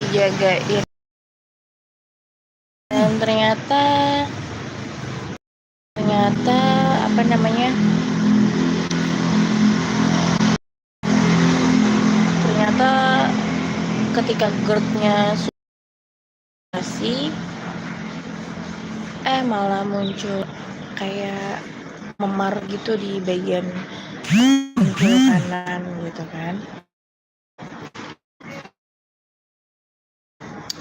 dijagain. Dan ternyata apa namanya, ternyata ketika GERD-nya malah muncul kayak memar gitu di bagian pinggul kanan gitu kan.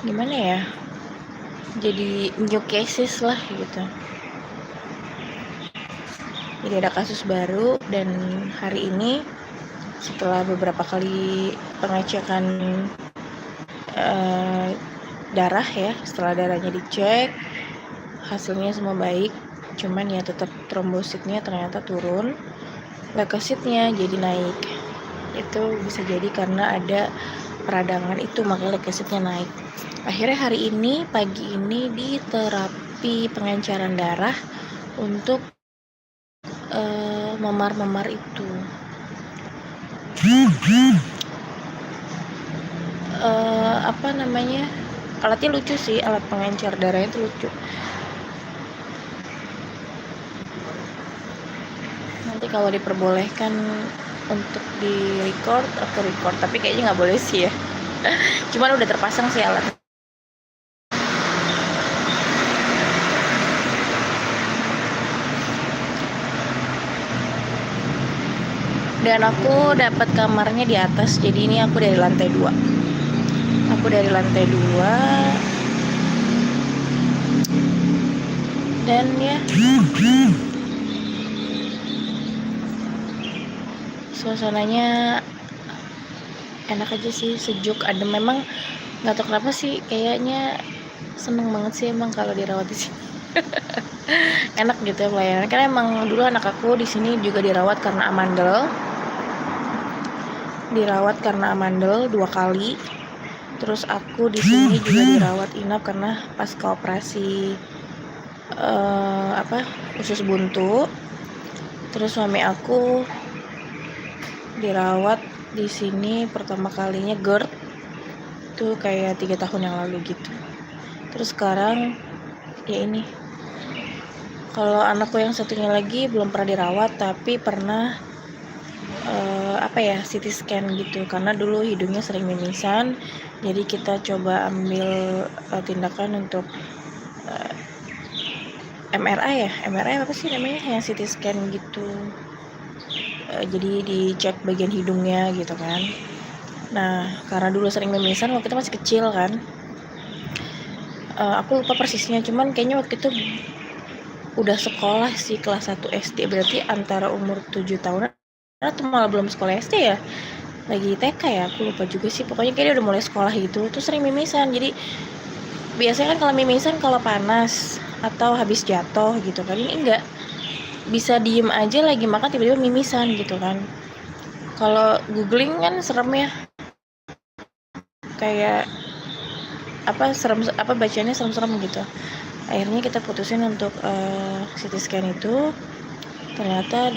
Gimana ya, jadi new cases lah gitu. Jadi ada kasus baru, dan hari ini setelah beberapa kali pengecekan darah ya, setelah darahnya dicek hasilnya semua baik, cuman ya tetap trombositnya ternyata turun, leukositnya jadi naik. Itu bisa jadi karena ada peradangan itu, makanya leukositnya naik. Akhirnya hari ini pagi ini di terapi pengenceran darah untuk memar-memar itu. Apa namanya, alatnya lucu sih, alat pengencer darahnya itu lucu. Nanti kalau diperbolehkan untuk di record, aku record, tapi kayaknya nggak boleh sih ya. Cuman udah terpasang sih alat. Dan aku dapat kamarnya di atas, jadi ini aku dari lantai 2. Dan ya, suasananya enak aja sih, sejuk, adem. Memang nggak tahu kenapa sih, kayaknya seneng banget sih emang kalau dirawat di sini. Enak gitu ya pelayanan, karena emang dulu anak aku di sini juga dirawat karena amandel 2 kali. Terus aku di sini juga dirawat inap karena pasca operasi usus buntu. Terus suami aku dirawat di sini pertama kalinya GERD itu kayak 3 tahun yang lalu gitu. Terus sekarang ya ini. Kalau anakku yang satunya lagi belum pernah dirawat, tapi pernah CT scan gitu, karena dulu hidungnya sering mimisan. Jadi kita coba ambil tindakan untuk MRI apa sih namanya, yang CT scan gitu. Jadi dicek bagian hidungnya gitu kan. Nah, karena dulu sering mimisan waktu itu masih kecil kan. Aku lupa persisnya, cuman kayaknya waktu itu udah sekolah sih, kelas 1 SD, berarti antara umur 7 tahunan atau malah belum sekolah SD ya, lagi TK ya, aku lupa juga sih. Pokoknya kayaknya udah mulai sekolah gitu, terus sering mimisan. Jadi biasanya kan kalau mimisan kalau panas atau habis jatuh gitu kan, ini enggak, bisa diem aja lagi makan tiba-tiba mimisan gitu kan. Kalau googling kan serem ya, kayak bacanya serem-serem gitu. Akhirnya kita putusin untuk CT scan itu. Ternyata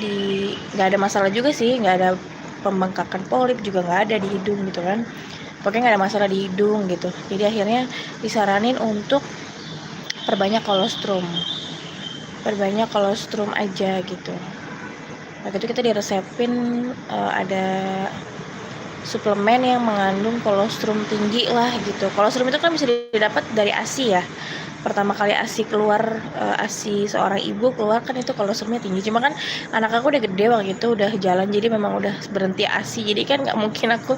nggak ada masalah juga sih, nggak ada pembengkakan polip juga, nggak ada di hidung gitu kan. Pokoknya nggak ada masalah di hidung gitu. Jadi akhirnya disaranin untuk perbanyak kolostrum aja gitu. Waktu itu kita diresepin ada suplemen yang mengandung kolostrum tinggi lah gitu. Kolostrum itu kan bisa didapat dari ASI ya. Pertama kali ASI keluar, ASI seorang ibu keluar kan itu kolostrumnya tinggi. Cuma kan anak aku udah gede waktu itu, udah jalan, jadi memang udah berhenti ASI. Jadi kan nggak mungkin aku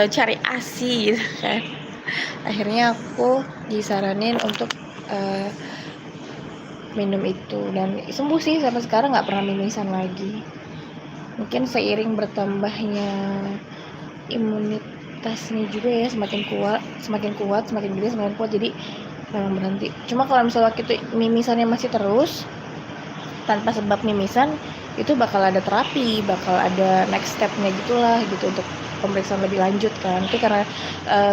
cari ASI gitu kan. Akhirnya aku disaranin untuk minum itu, dan sembuh sih, sampai sekarang nggak pernah mimisan lagi. Mungkin seiring bertambahnya imunitasnya juga ya, semakin kuat, semakin gede, semakin kuat, jadi memang berhenti. Cuma kalau misalnya itu mimisannya masih terus tanpa sebab mimisan, itu bakal ada terapi, bakal ada next stepnya gitulah gitu, untuk pemeriksaan lebih lanjut kan. Tapi karena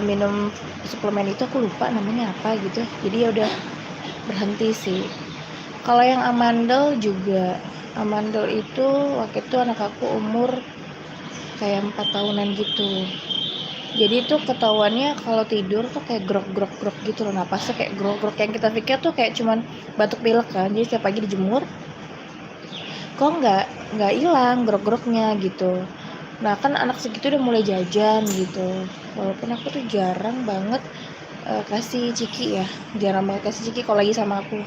minum suplemen itu, aku lupa namanya apa gitu, jadi ya udah berhenti sih. Kalau yang amandel itu waktu itu anak aku umur kayak 4 tahunan gitu. Jadi tuh ketahuannya kalau tidur tuh kayak grok gitu loh, napasnya kayak grok yang kita pikir tuh kayak cuman batuk pilek kan. Jadi setiap pagi dijemur kok nggak hilang grok-groknya gitu. Nah kan anak segitu udah mulai jajan gitu, walaupun aku tuh jarang banget kasih ciki ya, jarang banget kasih ciki kalau lagi sama aku.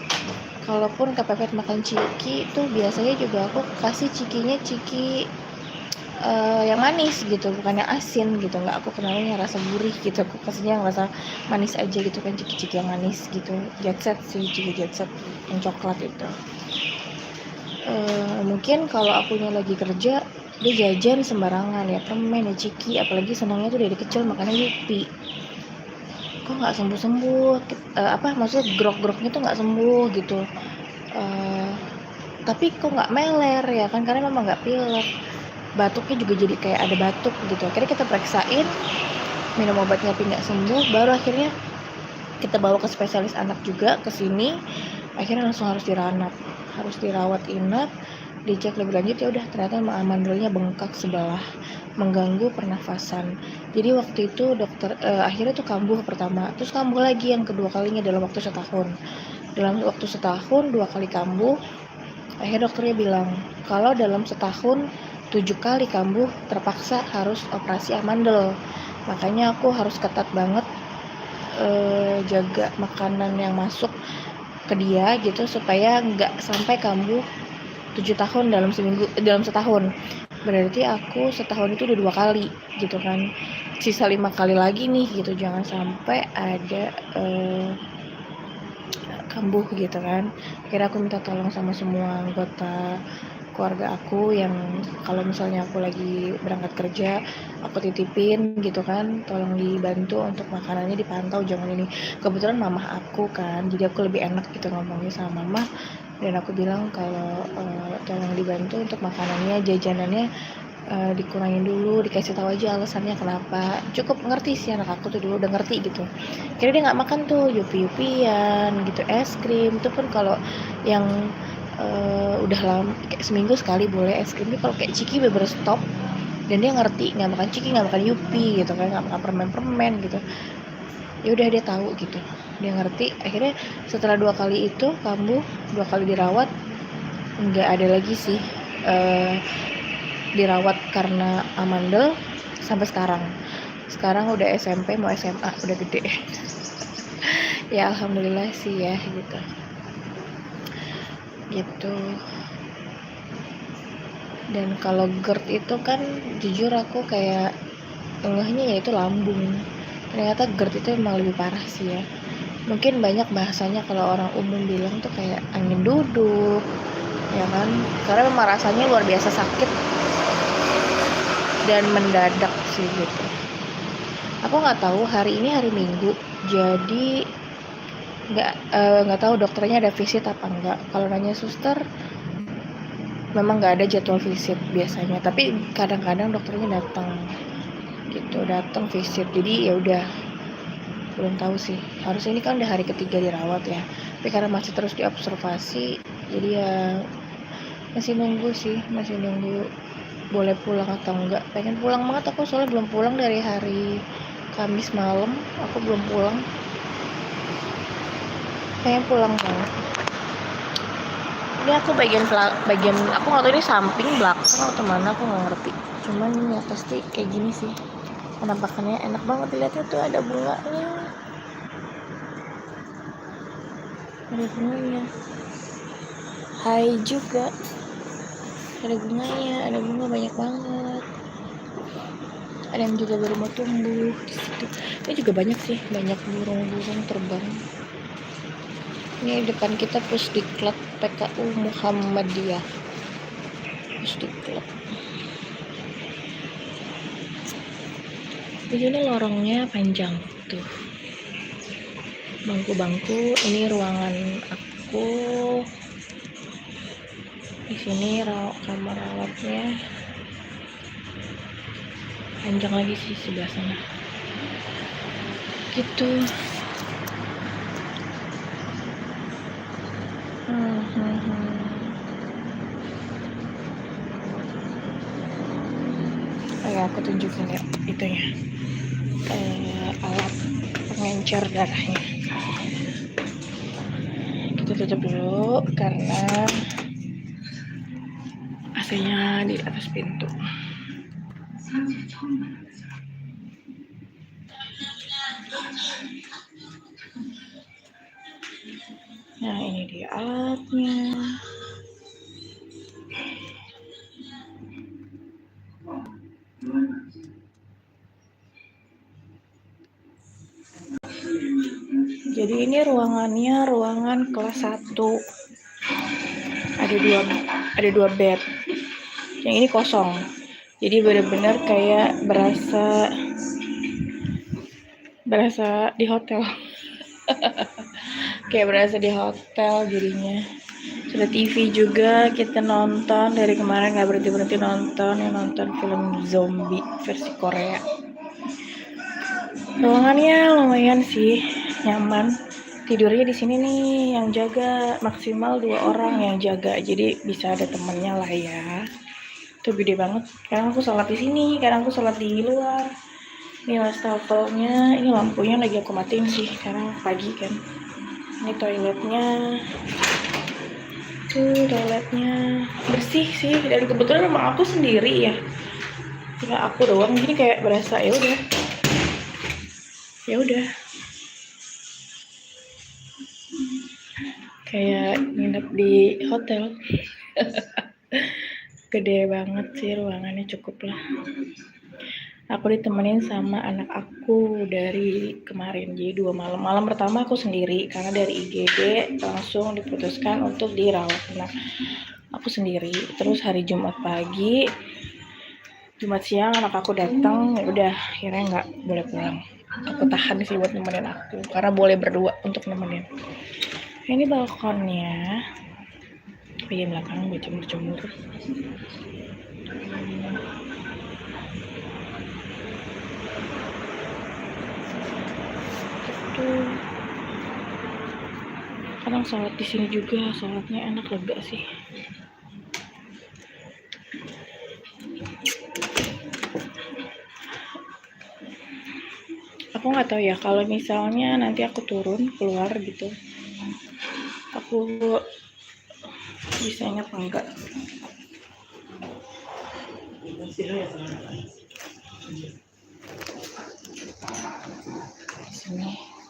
Kalaupun kepepet makan ciki itu biasanya juga aku kasih cikinya ciki yang manis gitu, bukan yang asin gitu. Nggak aku kenalnya rasa gurih gitu, aku kasihnya yang rasa manis aja gitu kan, ciki-ciki yang manis gitu. Jet set sih, ciki jet set yang coklat itu. Mungkin kalau akunya lagi kerja dia jajan sembarangan ya, permen ya, ciki, apalagi senangnya tuh dari kecil makannya Yupi. Kok nggak sembuh-sembuh, maksudnya grok-groknya tuh nggak sembuh gitu. Tapi kok nggak meler ya kan, karena memang nggak pilek. Batuknya juga jadi kayak ada batuk gitu. Akhirnya kita periksain, minum obatnya tapi nggak sembuh, baru akhirnya kita bawa ke spesialis anak juga ke sini. Akhirnya langsung harus dirawat inap, dicek lebih lanjut, ya udah ternyata amandelnya bengkak sebelah, mengganggu pernafasan. Jadi waktu itu dokter akhirnya tuh kambuh pertama, terus kambuh lagi yang kedua kalinya dalam waktu setahun. Dalam waktu setahun 2 kali kambuh. Akhirnya dokternya bilang kalau dalam setahun 7 kali kambuh terpaksa harus operasi amandel. Makanya aku harus ketat banget jaga makanan yang masuk ke dia gitu, supaya nggak sampai kambuh 7 tahun dalam setahun. Berarti aku setahun itu udah 2 kali gitu kan, sisa 5 kali lagi nih gitu, jangan sampai ada kambuh gitu kan. Akhirnya aku minta tolong sama semua anggota keluarga aku yang kalau misalnya aku lagi berangkat kerja aku titipin gitu kan, tolong dibantu untuk makanannya dipantau, jangan ini. Kebetulan mamah aku kan, jadi aku lebih enak gitu ngomongnya sama mama, dan aku bilang kalau tolong dibantu untuk makanannya, jajanannya dikurangin dulu, dikasih tahu aja alasannya kenapa. Cukup ngerti sih anak aku tuh, dulu udah ngerti gitu. Kira dia nggak makan tuh yupi-yupian gitu, es krim itu pun kalau yang udah lama kayak seminggu sekali boleh es krim. Kalau kayak ciki bener stop, dan dia ngerti nggak makan ciki, nggak makan yupi gitu kan, nggak makan permen gitu. Ya udah dia tahu gitu, dia ngerti. Akhirnya setelah 2 kali itu kambuh, 2 kali dirawat, nggak ada lagi sih dirawat karena amandel sampai sekarang udah SMP mau SMA, udah gede. Ya alhamdulillah sih ya gitu. Dan kalau GERD itu kan jujur aku kayak ngehnya yaitu lambung. Ternyata GERD itu emang lebih parah sih ya. Mungkin banyak bahasanya kalau orang umum bilang tuh kayak angin duduk ya kan, karena memang rasanya luar biasa sakit dan mendadak sih gitu. Aku nggak tahu hari ini hari Minggu, jadi nggak tahu dokternya ada visit apa enggak. Kalau nanya suster, memang nggak ada jadwal visit biasanya, tapi kadang-kadang dokternya datang visit. Jadi ya udah, belum tahu sih. Harus ini kan udah hari ketiga dirawat ya, tapi karena masih terus diobservasi, jadi ya masih nunggu boleh pulang atau enggak. Pengen pulang banget aku, soalnya belum pulang dari hari Kamis malam, aku belum pulang. Pengen pulang banget. Ini aku bagian aku nggak tahu ini samping, belakang atau mana, aku nggak ngerti. Cuman ya pasti kayak gini sih penampakannya. Enak banget dilihatnya tuh, ada bunganya, hai juga ada bunganya, ada bunga banyak banget. Ada yang juga baru mau tumbuh di situ. Ini juga banyak sih, banyak burung-burung terbang. Ini depan kita Pusdiklat PKU Muhammadiyah. Pusdiklat. Di sini lorongnya panjang tuh. Bangku-bangku, ini ruangan aku. Di sini kamar rawatnya. Panjang lagi sih sebelah sana. Gitu. Aku tunjukin ya itunya. lancar darahnya. Kita tutup dulu karena AC-nya di atas pintu. Nah, ini dia alatnya. Jadi ini ruangannya ruangan kelas 1. Ada dua bed. Yang ini kosong. Jadi benar-benar kayak berasa di hotel. Kayak berasa di hotel jadinya. Sudah TV juga, kita nonton dari kemarin nggak berhenti nonton film zombie versi Korea. Ruangannya lumayan sih, nyaman. Tidurnya di sini nih yang jaga maksimal 2 orang yang jaga, jadi bisa ada temennya lah ya. Itu gede banget. Kadang aku sholat di sini, kadang aku sholat di luar. Ini wastafelnya, ini lampunya lagi aku matiin sih karena pagi kan. Ini toiletnya. Toiletnya bersih sih, dan kebetulan memang aku sendiri ya. Cuma aku doang, jadi kayak berasa ya udah. Kayak nginep di hotel. Gede banget sih ruangannya, cukup lah. Aku ditemenin sama anak aku dari kemarin, jadi 2 malam. Malam pertama aku sendiri karena dari IGD langsung diputuskan untuk dirawat. Nah, aku sendiri. Terus hari Jumat pagi, Jumat siang anak aku datang, ya udah akhirnya nggak boleh pulang. Aku tahan sih buat nemenin aku karena boleh berdua untuk nemenin. Ini balkonnya. Bagian belakang berjemur-jemur. Kadang sholat di sini juga, sholatnya enak, lega sih. Aku nggak tahu ya kalau misalnya nanti aku turun keluar gitu, aku bisa ingat enggak. Di sini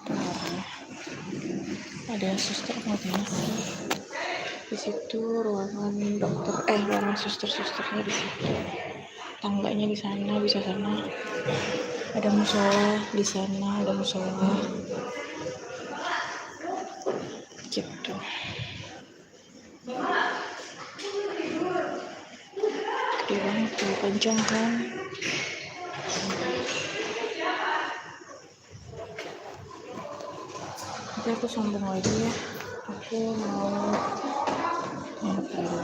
keluarnya ada suster emergency. Di situ ruangan dokter, ruangan susternya di situ. Tangganya di sana, bisa sana. Ada musola di sana, ada musola. Gitu. Gede banget tuh, panjang kan. Nanti aku sambung lagi ya. Aku mau nginep dulu.